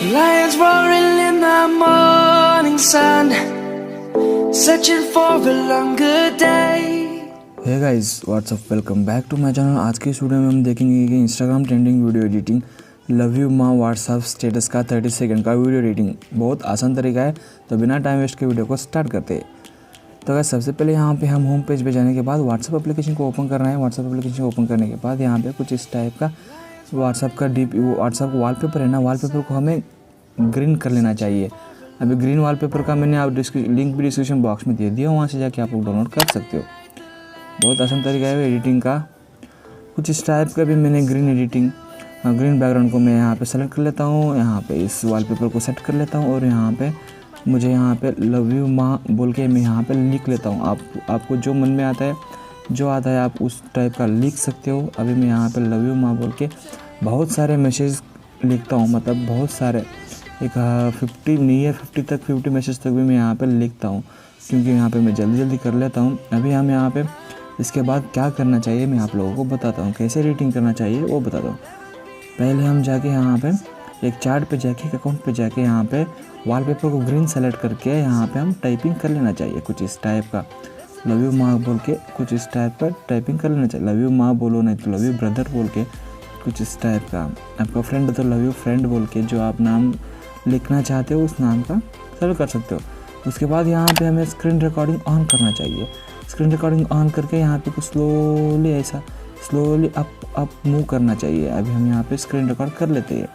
Lions roaring in the morning sun, searching for a longer day. Hey guys what's up, welcome back to my channel. आज की इस video में हम देखेंगे कि Instagram trending video editing love you माँ WhatsApp status का 30 second का वीडियो एडिटिंग बहुत आसान तरीका है। तो बिना टाइम वेस्ट के वीडियो को स्टार्ट करते हैं। तो गाइस सबसे पहले यहाँ पे हम होम पेज पे जाने के बाद व्हाट्सअप एप्लीकेशन को ओपन करना है। व्हाट्सअप एप्लीकेशन को ओपन करने के बाद यहाँ पे कुछ इस टाइप का व्हाट्सअप का व्हाट्सअप वॉलपेपर है ना, वॉलपेपर को हमें ग्रीन कर लेना चाहिए। अभी ग्रीन वॉलपेपर का मैंने आप लिंक भी डिस्क्रिप्शन बॉक्स में दे दिया, वहाँ से जाके आप लोग डाउनलोड कर सकते हो। बहुत आसान तरीका है एडिटिंग का। कुछ इस टाइप का भी मैंने ग्रीन बैकग्राउंड को मैं यहाँ पे सेलेक्ट कर लेता हूँ। यहाँ पे इस वॉलपेपर को सेट कर लेता हूँ और यहाँ पे मुझे यहाँ पे लव यू माँ बोल के मैं यहाँ पे लिख लेता हूँ। आपको जो मन में आता है, जो आता है आप उस टाइप का लिख सकते हो। अभी मैं यहाँ पे लव यू माँ बोल के बहुत सारे मैसेज लिखता हूँ, मतलब बहुत सारे, एक 50 मैसेज तक भी मैं यहाँ पे लिखता हूँ, क्योंकि यहाँ पे मैं जल्दी कर लेता हूँ। अभी हम यहाँ पे इसके बाद क्या करना चाहिए मैं आप लोगों को बताता हूँ, कैसे एडिटिंग करना चाहिए वो बताता हूँ। पहले हम जाके यहाँ पे एक चार्ट पे जाके, एक अकाउंट पे जाके यहाँ पे वॉलपेपर को ग्रीन सेलेक्ट करके यहाँ पे हम टाइपिंग कर लेना चाहिए कुछ इस टाइप का। लव यू माँ बोल के कुछ इस टाइप का टाइपिंग कर लेना चाहिए। लव यू माँ बोलो, नहीं तो लव यू ब्रदर बोल के कुछ इस टाइप का। आपका फ्रेंड तो लव यू फ्रेंड बोल के जो आप नाम लिखना चाहते हो उस नाम का सेलेक्ट कर सकते हो। उसके बाद यहाँ पे हमें स्क्रीन रिकॉर्डिंग ऑन करना चाहिए। स्क्रीन रिकॉर्डिंग ऑन करके यहाँ पे कुछ स्लोली अप मूव करना चाहिए। अभी हम यहाँ पे स्क्रीन रिकॉर्ड कर लेते हैं।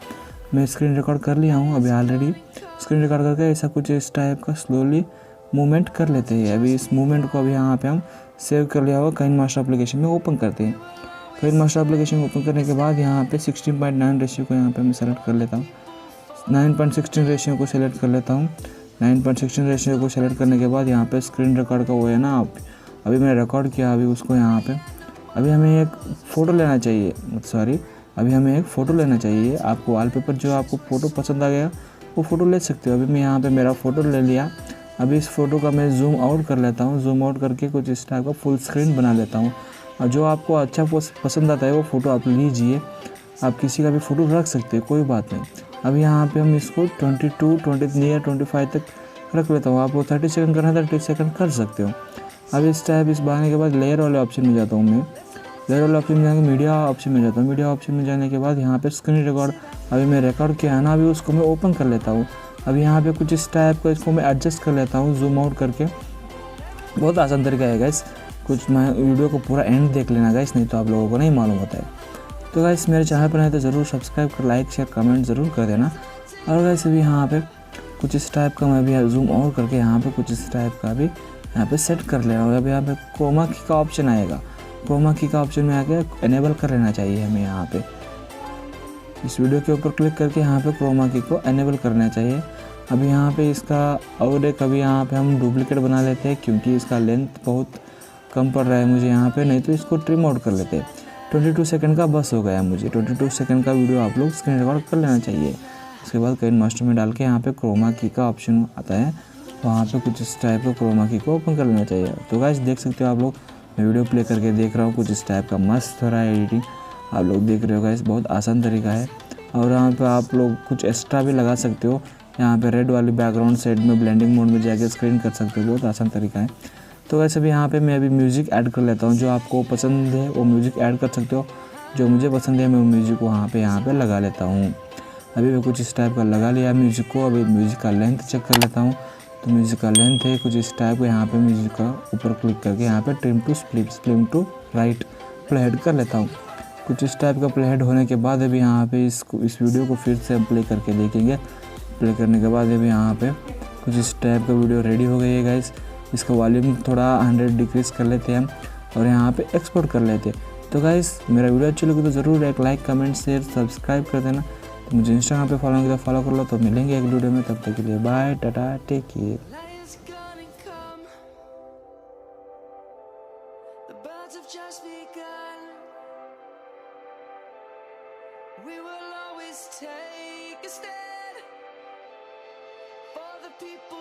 मैं स्क्रीन रिकॉर्ड कर लिया हूँ अभी ऑलरेडी। स्क्रीन रिकॉर्ड करके ऐसा कुछ इस टाइप का स्लोली मूवमेंट कर लेते हैं। अभी इस मूवमेंट को अभी यहाँ पे हम सेव कर लिया हुआ काइनमास्टर एप्लीकेशन में ओपन करते हैं। काइनमास्टर एप्लीकेशन ओपन करने के बाद यहाँ पे 16:9 रेशियो को यहाँ पे मैं सेलेक्ट कर लेता हूँ। 9:16 रेशियो को सेलेक्ट कर लेता हूँ। 9:16 रेशियो को सेलेक्ट करने के बाद यहाँ पे स्क्रीन रिकॉर्ड का वो है ना, अभी मैंने रिकॉर्ड किया। अभी उसको यहाँ पे अभी हमें एक फ़ोटो लेना चाहिए। आपको वॉलपेपर जो आपको फ़ोटो पसंद आ गया वो फ़ोटो ले सकते हो। अभी मैं यहाँ पे मेरा फ़ोटो ले लिया। अभी इस फ़ोटो का मैं जूम आउट कर लेता हूँ। जूम आउट करके कुछ इस टाइप का फुल स्क्रीन बना लेता हूँ। और जो आपको अच्छा पसंद आता है वो फ़ोटो आप लीजिए। आप किसी का भी फ़ोटो रख सकते हो, कोई बात नहीं। अभी यहाँ पे हम इसको 22, 20 या 25 तक रख लेता हूँ। आपको 30 सेकंड करना है 30 सेकंड कर सकते हो। अब इस टाइप इस बनाने के बाद लेयर वाले ऑप्शन में जाता हूँ मैं। लेयर वाले ऑप्शन में जाकर मीडिया ऑप्शन में जाता हूँ। मीडिया ऑप्शन में जाने के बाद यहाँ पे स्क्रीन रिकॉर्ड अभी मैं रिकॉर्ड किया है ना, अभी उसको मैं ओपन कर लेता हूँ। अभी यहाँ पे कुछ इस टाइप का इसको मैं एडजस्ट कर लेता हूँ जूम आउट करके। बहुत आसान तरीका है गाइस। कुछ मैं वीडियो को पूरा एंड देख लेना गाइस, नहीं तो आप लोगों को नहीं मालूम होता है। तो गाइस मेरे चैनल पर है तो ज़रूर सब्सक्राइब कर, लाइक शेयर कमेंट ज़रूर कर देना। और गाइस अभी यहाँ पे कुछ इस टाइप का मैं भी जूम आउट करके यहाँ पे कुछ इस टाइप का भी यहाँ पे सेट कर लेना होगा। अभी यहाँ पे क्रोमा की का ऑप्शन आएगा। क्रोमा की का ऑप्शन में आके इनेबल कर लेना चाहिए हमें। यहाँ पे इस वीडियो के ऊपर क्लिक करके यहाँ पे क्रोमा की को इनेबल करना चाहिए। अभी यहाँ पे इसका और एक अभी यहाँ पे हम डुप्लीकेट बना लेते हैं, क्योंकि इसका लेंथ बहुत कम पड़ रहा है मुझे यहाँ पे, नहीं तो इसको ट्रिम आउट कर लेते हैं। 22 सेकंड का बस हो गया मुझे। 22 सेकंड का वीडियो आप लोग स्क्रीन रिकॉर्ड कर लेना चाहिए। उसके बाद काइनमास्टर में डाल के यहाँ पे क्रोमा की का ऑप्शन आता है, वहाँ पे कुछ इस टाइप का क्रोमा की को ओपन कर लेना चाहिए। तो गाइस देख सकते हो आप लोग, मैं वीडियो प्ले करके देख रहा हूँ। कुछ इस टाइप का मस्त हो रहा है एडिटिंग, आप लोग देख रहे हो गाइस। बहुत आसान तरीका है। और यहाँ पे आप लोग कुछ एक्स्ट्रा भी लगा सकते हो। यहाँ पे रेड वाली बैकग्राउंड साइड में ब्लेंडिंग मोड में जाके स्क्रीन कर सकते हो। बहुत आसान तरीका है। तो वैसे भी यहाँ पे मैं अभी म्यूज़िक ऐड कर लेता हूँ। जो आपको पसंद है वो म्यूज़िक ऐड कर सकते हो। जो मुझे पसंद है मैं म्यूज़िक को यहाँ पे लगा लेता हूँ। अभी मैं कुछ इस टाइप का लगा लिया म्यूज़िक को। अभी म्यूज़िक का लेंथ चेक कर लेता हूँ। तो म्यूज़िक का लेंथ है कुछ इस टाइप का। यहाँ पे म्यूज़िक का ऊपर क्लिक करके यहाँ पे trim to right play head कर लेता हूँ। कुछ इस टाइप का प्ले हेड होने के बाद अभी यहाँ पे इस वीडियो को फिर से प्ले करके देखेंगे। प्ले करने के बाद अभी यहाँ पे कुछ इस टाइप का वीडियो रेडी हो गई है गाइस। इसका वॉल्यूम थोड़ा 100 डिक्रीज़ कर लेते हैं हम और यहाँ पे एक्सपोर्ट कर लेते हैं। तो गाइस मेरा वीडियो अच्छी लगी तो ज़रूर एक लाइक कमेंट शेयर सब्सक्राइब कर देना। तो मुझे इंस्टाग्राम पे फॉलो किया फॉलो कर लो। तो मिलेंगे एक वीडियो में, तब तक के लिए बाय टाटा take care. We will always take a stand for the people.